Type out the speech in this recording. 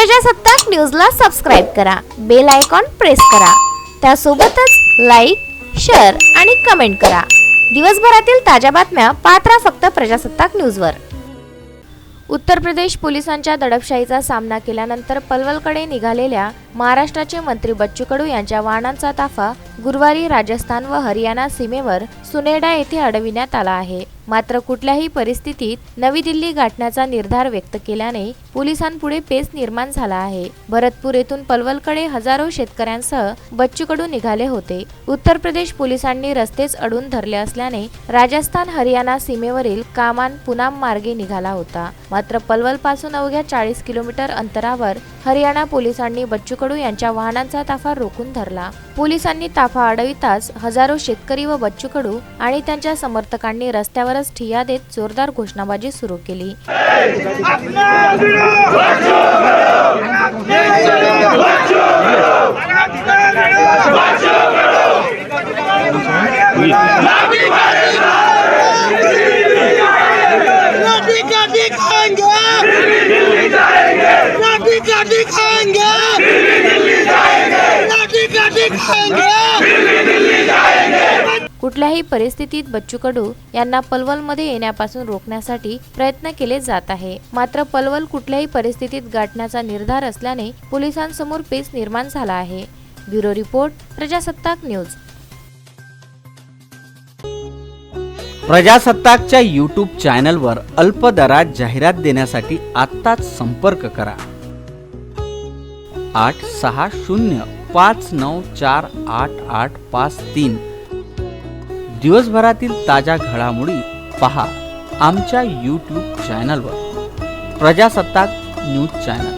प्रजासत्ताक न्यूजला सबस्क्राईब करा, बेल आयकॉन प्रेस करा, त्यासोबतच लाईक, शेअर आणि कमेंट करा। दिवसभरातील ताज्या बातम्या पाहत रहा फक्त प्रजासत्ताक न्यूजवर। उत्तर प्रदेश पोलिसांच्या दडपशाहीचा सामना केल्यानंतर पलवलकडे निघालेल्या महाराष्ट्राचे मंत्री बच्चू कडू यांच्या वाहनांचा ताफा गुरुवारी राजस्थान व हरियाणा सीमेवर सुनेडा येथे अडविण्यात आला आहे। मात्र कुठल्याही परिस्थितीत नवी दिल्ली गाठण्याचा निर्धार व्यक्त केल्याने पोलिसांपुढे पेच निर्माण झाला आहे। भरतपूर येथून पलवलकडे हजारो शेतकऱ्यांसह बच्चू कडू निघाले होते। उत्तर प्रदेश पोलिसांनी रस्तेच अडवून धरले असल्याने राजस्थान हरियाणा सीमेवरील कामान पुनाम मार्गे निघाला होता। मात्र पलवल पासून अवघ्या 40 किलोमीटर अंतरावर हरियाणा पोलिसांनी बच्चू कडू यांच्या वाहनांचा ताफा रोखून धरला। पोलिसांनी ताफा अडविताच हजारो शेतकरी व बच्चू कडू आणि त्यांच्या समर्थकांनी रस्त्यावरच ठिय्या देत जोरदार घोषणाबाजी सुरू केली। कुठल्याही परिस्थितीत बच्चू कडू यांना पलवलमध्ये येण्यापासून रोखण्यासाठी प्रयत्न केले जात आहे। मात्र पलवल कुठल्याही परिस्थितीत गाठण्याचा निर्धार असल्याने पोलिसांसमोर पेच निर्माण झाला आहे। ब्युरो रिपोर्ट, प्रजासत्ताक न्यूज। प्रजासत्ताकच्या YouTube चॅनलवर अल्प दरात जाहिरात देण्यासाठी आत्ताच संपर्क करा 8605948853। दिवसभरातील ताज्या घडामोडी पहा आमच्या YouTube चॅनलवर। प्रजासत्ताक न्यूज चॅनल।